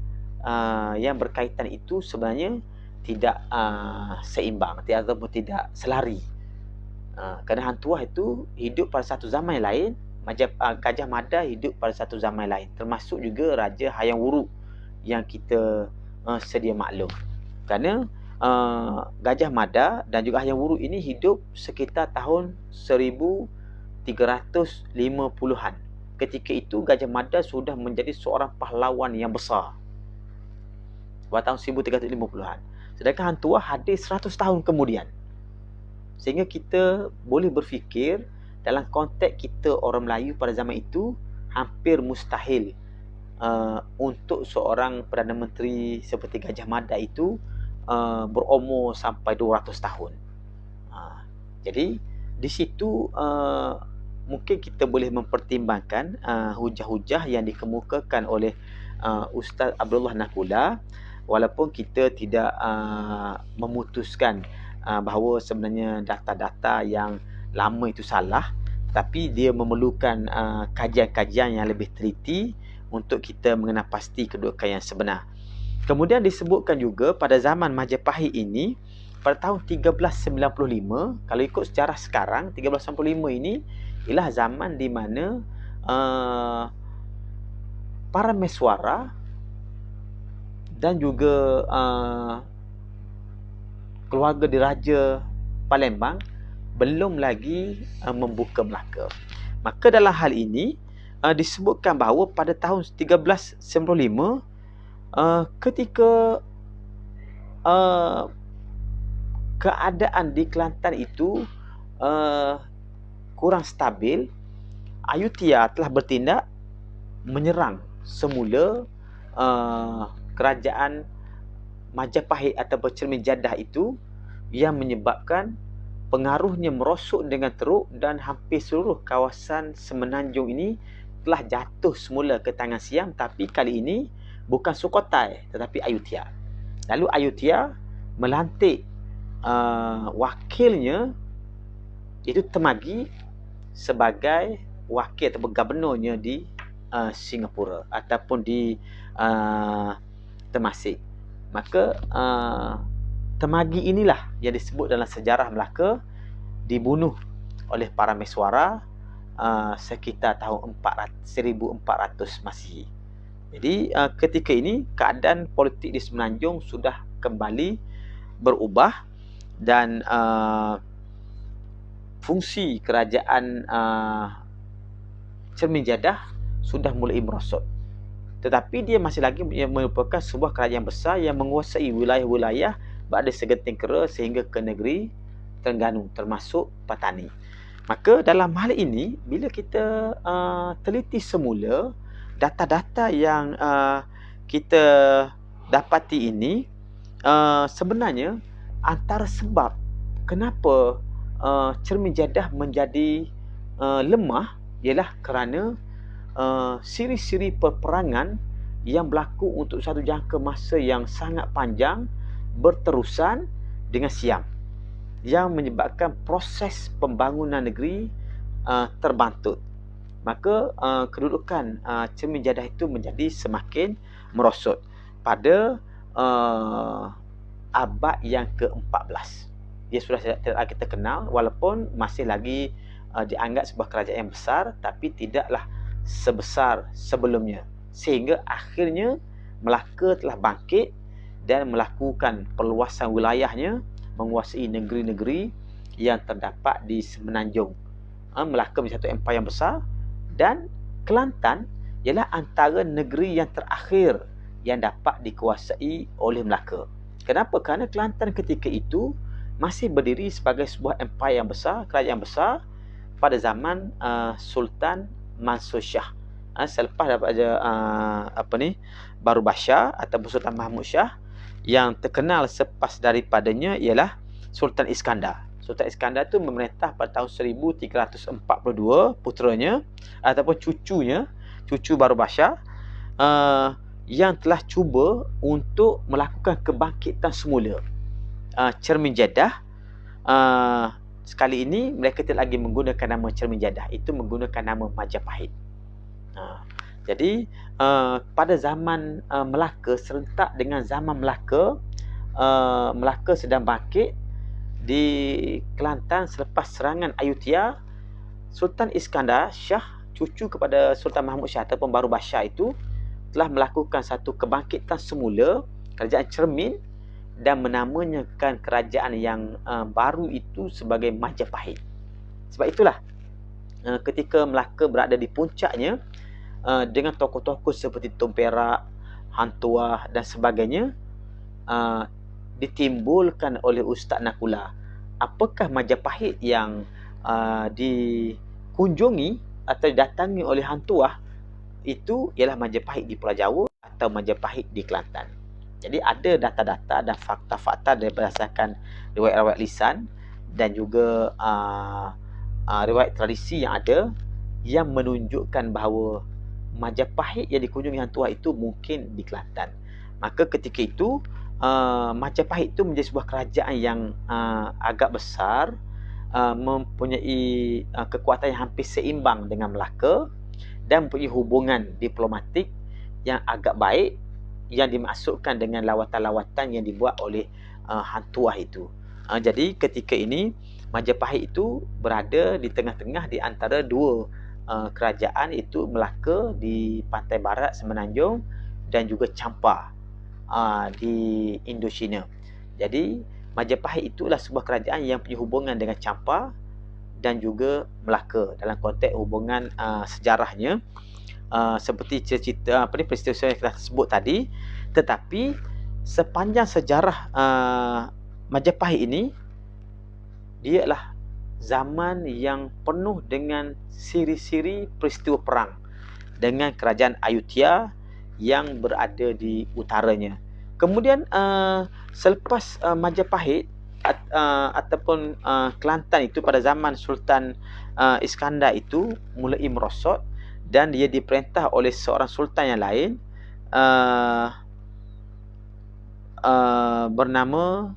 yang berkaitan itu sebenarnya tidak seimbang ataupun tidak selari. Kerana Hang Tuah itu hidup pada satu zaman yang lain, Gajah Mada hidup pada satu zaman lain, termasuk juga Raja Hayam Wuruk yang kita sedia maklum. Kerana Gajah Mada dan juga Hayam Wuruk ini hidup sekitar tahun 1350-an. Ketika itu Gajah Mada sudah menjadi seorang pahlawan yang besar pada tahun 1350-an. Sedangkan Hang Tuah hadir 100 tahun kemudian. Sehingga kita boleh berfikir dalam konteks kita orang Melayu pada zaman itu, hampir mustahil untuk seorang Perdana Menteri seperti Gajah Mada itu berumur sampai 200 tahun. Jadi di situ mungkin kita boleh mempertimbangkan hujah-hujah yang dikemukakan oleh Ustaz Abdullah Nakula, walaupun kita tidak memutuskan bahawa sebenarnya data-data yang lama itu salah, tapi dia memerlukan kajian-kajian yang lebih teliti untuk kita mengenal pasti kedudukan yang sebenar. Kemudian disebutkan juga pada zaman Majapahit ini, pada tahun 1395, kalau ikut sejarah sekarang, 1395 ini ialah zaman di mana para mesuara dan juga keluarga diraja Palembang belum lagi membuka Melaka. Maka dalam hal ini disebutkan bahawa pada tahun 1395 ketika keadaan di Kelantan itu kurang stabil, Ayutthaya telah bertindak menyerang semula kerajaan Majapahit atau Cermin Jadah itu, yang menyebabkan pengaruhnya merosot dengan teruk dan hampir seluruh kawasan semenanjung ini telah jatuh semula ke tangan Siam, tapi kali ini bukan Sukhothai tetapi Ayutthaya. Lalu Ayutthaya melantik wakilnya, iaitu Temagi, sebagai wakil atau gubernurnya di Singapura ataupun di Temasek. Maka Temagi inilah yang disebut dalam sejarah Melaka dibunuh oleh para mesuara sekitar tahun 1400 Masihi. Jadi ketika ini keadaan politik di Semenanjung sudah kembali berubah, dan fungsi kerajaan cermin Jadah sudah mulai merosot. Tetapi dia masih lagi merupakan sebuah kerajaan besar yang menguasai wilayah-wilayah berada segenting kera sehingga ke negeri Terengganu, termasuk Patani. Maka dalam hal ini, bila kita teliti semula data-data yang kita dapati ini, sebenarnya antara sebab kenapa cermin Jadah menjadi lemah ialah kerana siri-siri peperangan yang berlaku untuk satu jangka masa yang sangat panjang berterusan dengan Siam, yang menyebabkan proses pembangunan negeri terbantut. Maka kedudukan cermin Jadah itu menjadi semakin merosot pada abad yang ke-14. Dia sudah tidak lagi terkenal, walaupun masih lagi dianggap sebuah kerajaan yang besar, tapi tidaklah sebesar sebelumnya. Sehingga akhirnya Melaka telah bangkit dan melakukan perluasan wilayahnya, menguasai negeri-negeri yang terdapat di Semenanjung. Melaka menjadi satu empayar yang besar, dan Kelantan ialah antara negeri yang terakhir yang dapat dikuasai oleh Melaka. Kenapa? Kerana Kelantan ketika itu masih berdiri sebagai sebuah empayar yang besar, kerajaan besar pada zaman Sultan Mansur Shah. Selepas daripada Baru Bashar ataupun Sultan Mahmud Shah, yang terkenal selepas daripadanya ialah Sultan Iskandar. Sultan Iskandar itu memerintah pada tahun 1342, puteranya ataupun cucunya, cucu Baru Bashar, yang telah cuba untuk melakukan kebangkitan semula cermin Jadah. Sekali ini mereka tidak lagi menggunakan nama cermin Jadah, itu menggunakan nama Majapahit. Jadi pada zaman Melaka, serentak dengan zaman Melaka, Melaka sedang bangkit di Kelantan selepas serangan Ayutthaya. Sultan Iskandar Shah, cucu kepada Sultan Mahmud Shah ataupun Baru Bashar itu, telah melakukan satu kebangkitan semula kerajaan cermin dan menamakan kerajaan yang baru itu sebagai Majapahit. Sebab itulah ketika Melaka berada di puncaknya, dengan tokoh-tokoh seperti Tun Perak, Hang Tuah dan sebagainya, ditimbulkan oleh Ustaz Nakula. Apakah Majapahit yang dikunjungi atau didatangi oleh Hang Tuah itu ialah Majapahit di Pulau Jawa atau Majapahit di Kelantan? Jadi ada data-data dan fakta-fakta berdasarkan riwayat-riwayat lisan dan juga riwayat tradisi yang ada yang menunjukkan bahawa Majapahit yang dikunjungi Hang Tuah itu mungkin di Kelantan. Maka ketika itu Majapahit itu menjadi sebuah kerajaan yang agak besar, mempunyai kekuatan yang hampir seimbang dengan Melaka dan mempunyai hubungan diplomatik yang agak baik, yang dimaksudkan dengan lawatan-lawatan yang dibuat oleh Hang Tuah itu. Jadi ketika ini Majapahit itu berada di tengah-tengah di antara dua kerajaan, itu Melaka di pantai barat Semenanjung dan juga Champa di Indochina. Jadi Majapahit itulah sebuah kerajaan yang punya hubungan dengan Champa dan juga Melaka dalam konteks hubungan sejarahnya, seperti cerita peristiwa yang kita sebut tadi. Tetapi sepanjang sejarah Majapahit ini, dia adalah zaman yang penuh dengan siri-siri peristiwa perang dengan kerajaan Ayutthaya yang berada di utaranya. Kemudian selepas Majapahit ataupun Kelantan itu pada zaman Sultan Iskandar itu mulai merosot dan dia diperintah oleh seorang sultan yang lain bernama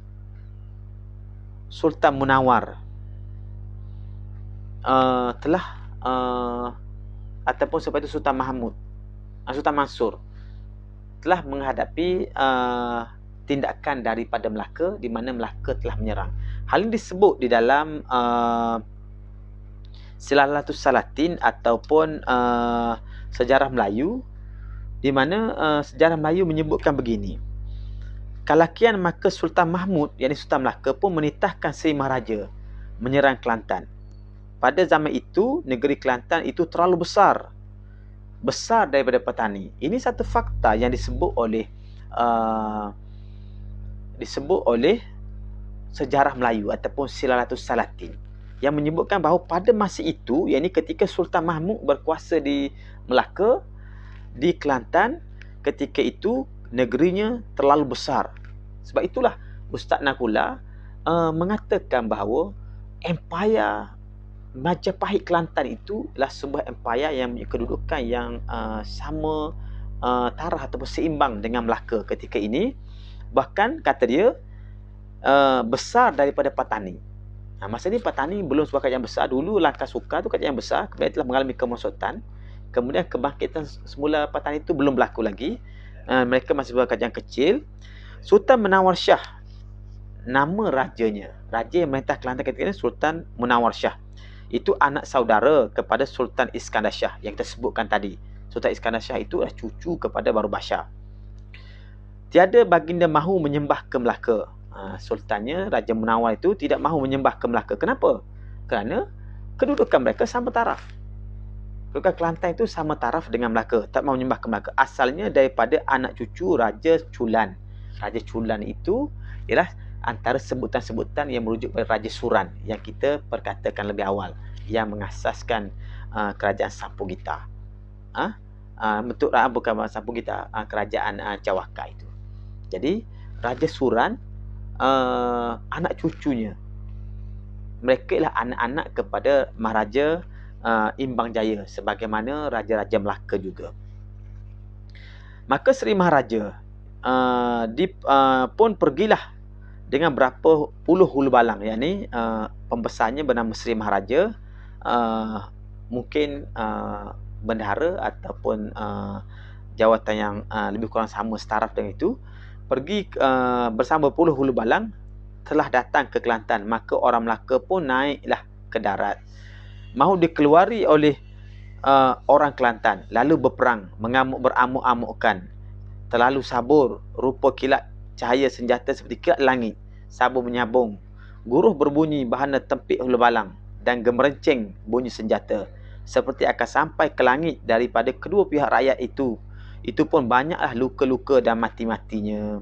Sultan Munawar. Telah ataupun sebab itu Sultan Mansur telah menghadapi tindakan daripada Melaka, di mana Melaka telah menyerang. Hal ini disebut di dalam Silalatus Salatin ataupun sejarah Melayu, di mana sejarah Melayu menyebutkan begini: kalakian maka Sultan Mahmud, yakni Sultan Melaka pun menitahkan Seri Maharaja menyerang Kelantan. pada zaman itu negeri Kelantan itu terlalu besar daripada petani. Ini satu fakta yang disebut oleh sejarah Melayu ataupun Silalatus Salatin, yang menyebutkan bahawa pada masa itu, yakni ketika Sultan Mahmud berkuasa di Melaka, di Kelantan, ketika itu negerinya terlalu besar. Sebab itulah Ustaz Nakula mengatakan bahawa empayar Majapahit Kelantan itu adalah sebuah empayar yang mempunyai kedudukan yang sama taraf ataupun seimbang dengan Melaka ketika ini. Bahkan kata dia besar daripada Patani. Masa ni Patani belum sebuah kerajaan besar. Dulu Langkah Sukar tu kerajaan besar, kemudian telah mengalami kemerosotan. Kemudian kebangkitan semula Patani itu belum berlaku lagi. Mereka masih sebuah kerajaan kecil. Sultan Munawar Shah, nama rajanya, raja yang merintah Kelantan ketika ini Sultan Munawar Shah. Itu anak saudara kepada Sultan Iskandar Shah yang kita sebutkan tadi. Sultan Iskandar Shah itu adalah cucu kepada Baru Bashar. Tiada baginda mahu menyembah ke Melaka. Sultannya, Raja Munawar itu tidak mahu menyembah ke Melaka. Kenapa? Kerana kedudukan mereka sama taraf. Kedudukan Kelantan itu sama taraf dengan Melaka. Tak mahu menyembah ke Melaka. Asalnya daripada anak cucu Raja Chulan. Raja Chulan itu ialah antara sebutan-sebutan yang merujuk pada Raja Suran yang kita perkatakan lebih awal, yang mengasaskan kerajaan Sampugita. Bentuk bukan Sampugita, kerajaan Cawaka itu. Jadi Raja Suran, anak cucunya, mereka ialah anak-anak kepada Maharaja Imbang Jaya, sebagaimana Raja-Raja Melaka juga. Maka Seri Maharaja pun pergilah dengan berapa puluh hulu balang, yakni pembesarnya bernama Seri Maharaja, mungkin bendahara ataupun jawatan yang lebih kurang sama setaraf dengan itu, pergi bersama puluh hulu balang, telah datang ke Kelantan. Maka orang Melaka pun naiklah ke darat, mahu dikeluari oleh orang Kelantan, lalu berperang, beramuk-amukkan, terlalu sabur, rupa kilat cahaya senjata seperti kilat langit, sabur menyabung, guruh berbunyi bahana tempik hulu balang, dan gemerencing bunyi senjata, seperti akan sampai ke langit daripada kedua pihak rakyat itu. Itu pun banyaklah luka-luka dan mati-matinya.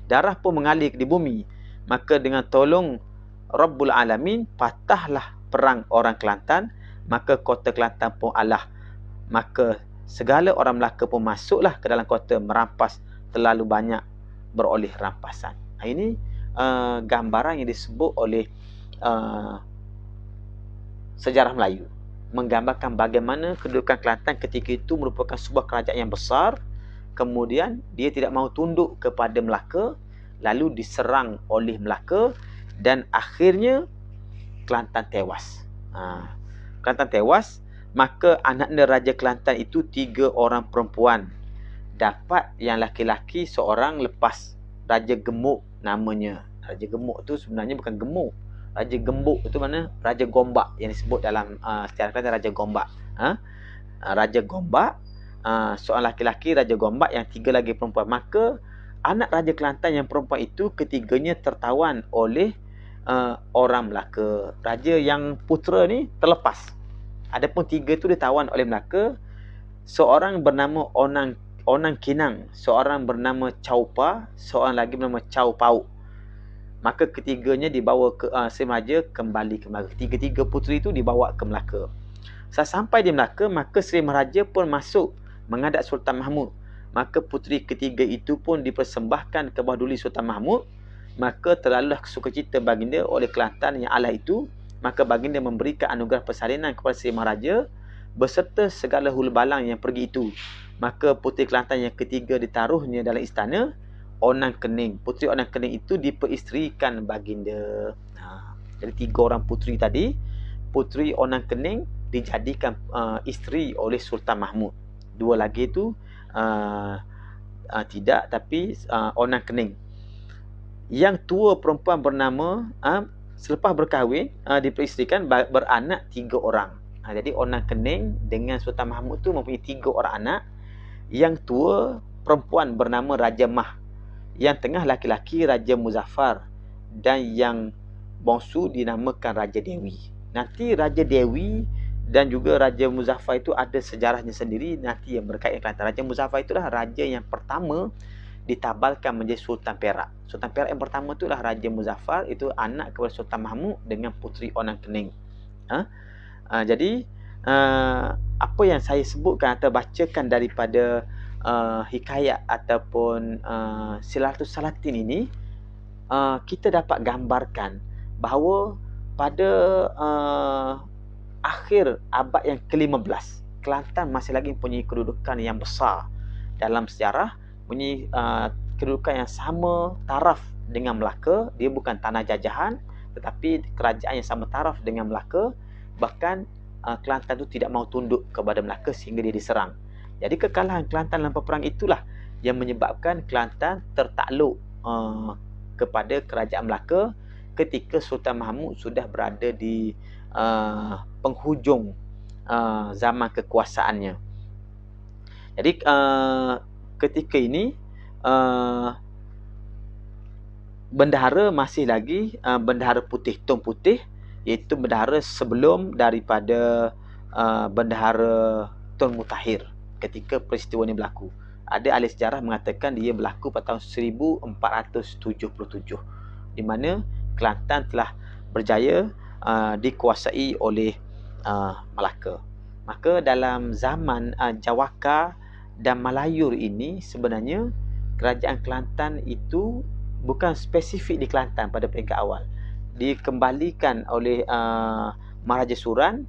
Darah pun mengalir di bumi. Maka dengan tolong Rabbul Alamin, patahlah perang orang Kelantan. Maka kota Kelantan pun alah. Maka segala orang Melaka pun masuklah ke dalam kota, merampas terlalu banyak beroleh rampasan. Ini gambaran yang disebut oleh sejarah Melayu, menggambarkan bagaimana kedudukan Kelantan ketika itu merupakan sebuah kerajaan yang besar. Kemudian dia tidak mahu tunduk kepada Melaka, lalu diserang oleh Melaka, dan akhirnya Kelantan tewas. Kelantan tewas. Maka anak-anak Raja Kelantan itu 3 orang perempuan. Dapat yang laki-laki seorang lepas. Raja Gemuk namanya. Raja Gemuk tu sebenarnya bukan gemuk. Raja Gembuk itu mana? Raja Gombak, yang disebut dalam sejarah Kelantan Raja Gombak. Raja Gombak, seorang laki-laki Raja Gombak, yang 3 lagi perempuan. Maka anak Raja Kelantan yang perempuan itu ketiganya tertawan oleh orang Melaka. Raja yang putera ni terlepas. Adapun 3 itu ditawan oleh Melaka. Seorang bernama Onang Kinang, seorang bernama Chaupa, seorang lagi bernama Chau Pau. Maka ketiganya dibawa ke Seri Maharaja kembali ke Melaka. 3 puteri itu dibawa ke Melaka. Sampai di Melaka, maka Seri Maharaja pun masuk menghadap Sultan Mahmud. Maka puteri ketiga itu pun dipersembahkan ke bawah duli Sultan Mahmud. Maka terlalulah sukacita baginda oleh Kelantan yang alah itu. Maka baginda memberikan anugerah persalinan kepada Seri Maharaja beserta segala hulu balang yang pergi itu. Maka puteri Kelantan yang ketiga ditaruhnya dalam istana Onang Kening. Puteri Onang Kening itu diperisterikan baginda. Jadi 3 orang puteri tadi, puteri Onang Kening dijadikan isteri oleh Sultan Mahmud. 2 lagi itu tidak, tapi Onang Kening. Yang tua perempuan bernama selepas berkahwin diperisterikan, beranak 3 orang. Jadi Onang Kening dengan Sultan Mahmud tu mempunyai 3 orang anak. Yang tua perempuan bernama Raja Mah, yang tengah laki-laki Raja Muzaffar, dan yang bongsu dinamakan Raja Dewi. Nanti Raja Dewi dan juga Raja Muzaffar itu ada sejarahnya sendiri nanti yang berkait dengan Kelantan. Raja Muzaffar itulah raja yang pertama ditabalkan menjadi Sultan Perak. Sultan Perak yang pertama itulah Raja Muzaffar, itu anak kepada Sultan Mahmud dengan Puteri Onang Kening. Jadi apa yang saya sebutkan atau bacakan daripada hikayat ataupun Silatul Salatin ini, kita dapat gambarkan bahawa pada akhir abad yang ke-15, Kelantan masih lagi mempunyai kedudukan yang besar dalam sejarah, mempunyai kedudukan yang sama taraf dengan Melaka. Dia bukan tanah jajahan, tetapi kerajaan yang sama taraf dengan Melaka. Bahkan Kelantan itu tidak mahu tunduk kepada Melaka sehingga dia diserang. Jadi kekalahan Kelantan dalam peperangan itulah yang menyebabkan Kelantan tertakluk kepada kerajaan Melaka ketika Sultan Mahmud sudah berada di penghujung zaman kekuasaannya. Jadi ketika ini bendahara masih lagi bendahara putih, Tun Putih, iaitu bendahara sebelum daripada bendahara Tun Mutahir ketika peristiwa ini berlaku. Ada ahli sejarah mengatakan dia berlaku pada tahun 1477, di mana Kelantan telah berjaya dikuasai oleh Melaka. Maka dalam zaman Jawaka dan Malayur ini, sebenarnya kerajaan Kelantan itu bukan spesifik di Kelantan pada peringkat awal. Dikembalikan oleh Maharaja Suran,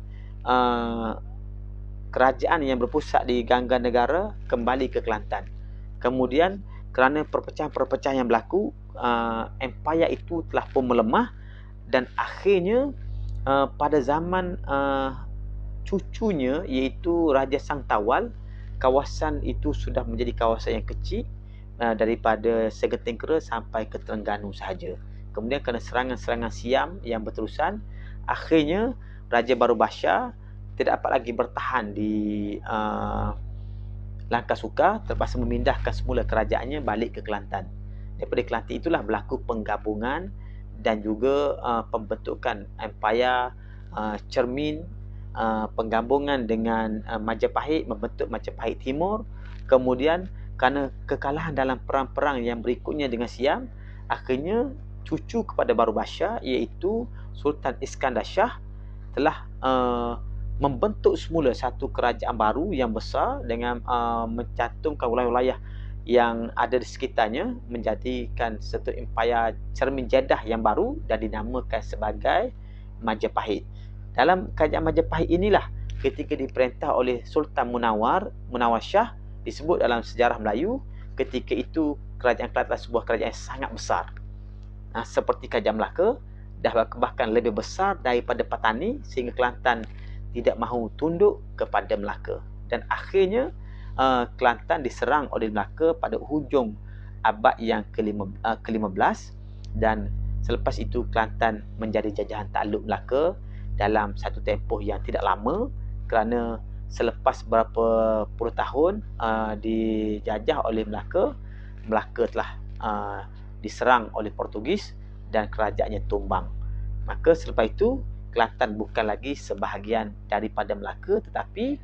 kerajaan yang berpusat di Gangga Negara kembali ke Kelantan. Kemudian kerana perpecahan-perpecahan yang berlaku, empayar itu telah pun melemah, dan akhirnya pada zaman cucunya iaitu Raja Sangtawal, kawasan itu sudah menjadi kawasan yang kecil, daripada Segentingkera sampai ke Terengganu sahaja. Kemudian kerana serangan-serangan Siam yang berterusan, akhirnya Raja Baru Bashar tidak dapat lagi bertahan di Langkah Suka, terpaksa memindahkan semula kerajaannya balik ke Kelantan. Daripada Kelantan itulah berlaku penggabungan dan juga pembentukan empayar cermin, penggabungan dengan Majapahit, membentuk Majapahit Timur. Kemudian kerana kekalahan dalam perang-perang yang berikutnya dengan Siam, akhirnya cucu kepada Baru Bashar iaitu Sultan Iskandar Shah telah membentuk semula satu kerajaan baru yang besar dengan mencantumkan wilayah-wilayah yang ada di sekitarnya, menjadikan satu empayar cermin Jeddah yang baru dan dinamakan sebagai Majapahit. Dalam kerajaan Majapahit inilah ketika diperintah oleh Sultan Munawar Shah, disebut dalam sejarah Melayu, ketika itu kerajaan Kelantan sebuah kerajaan yang sangat besar, seperti kerajaan Melaka, bahkan lebih besar daripada Patani, sehingga Kelantan tidak mahu tunduk kepada Melaka. Dan akhirnya Kelantan diserang oleh Melaka pada hujung abad yang ke-15, dan selepas itu Kelantan menjadi jajahan takluk Melaka dalam satu tempoh yang tidak lama, kerana selepas berapa puluh tahun dijajah oleh Melaka, Melaka telah diserang oleh Portugis dan kerajaannya tumbang. Maka selepas itu Kelantan bukan lagi sebahagian daripada Melaka, tetapi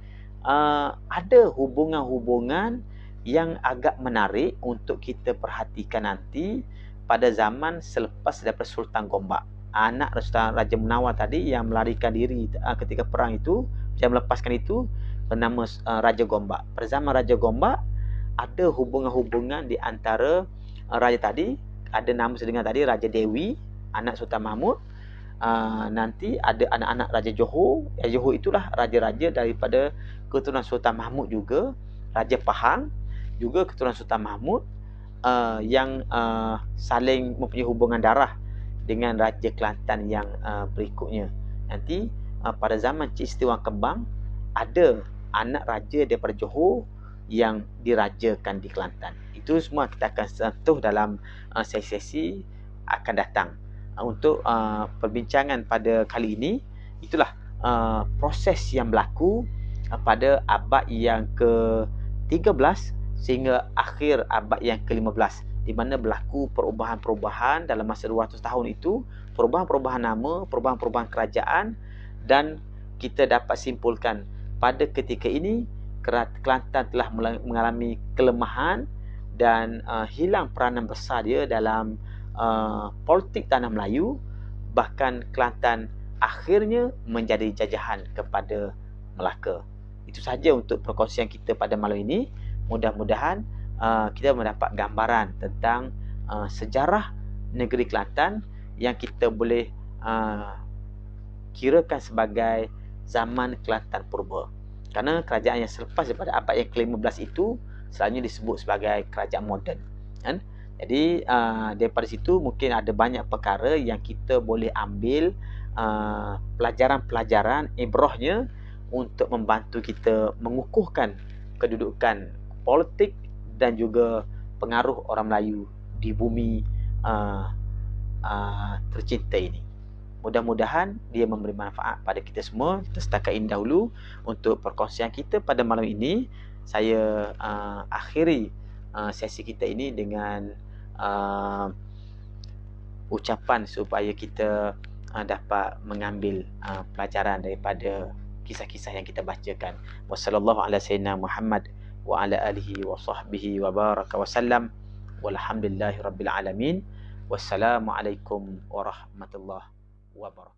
ada hubungan-hubungan yang agak menarik untuk kita perhatikan nanti pada zaman selepas daripada Sultan Gombak, anak Sultan Raja Munawar tadi yang melarikan diri ketika perang itu, yang melepaskan itu, bernama Raja Gombak. Pada zaman Raja Gombak ada hubungan-hubungan di antara raja tadi. Ada nama saya dengar tadi Raja Dewi, anak Sultan Mahmud. Nanti ada anak-anak Raja Johor. Johor itulah raja-raja daripada keturunan Sultan Mahmud juga. Raja Pahang juga keturunan Sultan Mahmud, yang saling mempunyai hubungan darah dengan Raja Kelantan yang berikutnya. Nanti pada zaman Cik Siti Wang Kembang ada anak raja daripada Johor yang dirajakan di Kelantan. Itu semua kita akan sentuh dalam sesi-sesi akan datang. Untuk perbincangan pada kali ini, itulah proses yang berlaku pada abad yang ke-13 sehingga akhir abad yang ke-15, di mana berlaku perubahan-perubahan dalam masa 200 tahun itu, perubahan-perubahan nama, perubahan-perubahan kerajaan, dan kita dapat simpulkan pada ketika ini Kelantan telah mengalami kelemahan dan hilang peranan besar dia dalam politik tanah Melayu. Bahkan Kelantan akhirnya menjadi jajahan kepada Melaka. Itu saja untuk perkongsian kita pada malam ini. Mudah-mudahan kita mendapat gambaran tentang sejarah negeri Kelantan yang kita boleh kirakan sebagai zaman Kelantan Purba. Kerana kerajaan yang selepas daripada abad yang ke-15 itu selalunya disebut sebagai kerajaan moden, kan? Jadi daripada situ mungkin ada banyak perkara yang kita boleh ambil pelajaran-pelajaran ibrahnya untuk membantu kita mengukuhkan kedudukan politik dan juga pengaruh orang Melayu di bumi tercinta ini. Mudah-mudahan dia memberi manfaat pada kita semua. Kita setakat ini dahulu untuk perkongsian kita pada malam ini. Saya akhiri sesi kita ini dengan ucapan supaya kita dapat mengambil pelajaran daripada kisah-kisah yang kita bacakan. Wassallallahu ala sayyidina Muhammad wa ala alihi wa sahbihi wa baraka wa sallam. Walhamdulillahi rabbil alamin. Wassalamualaikum warahmatullahi wabarakatuh.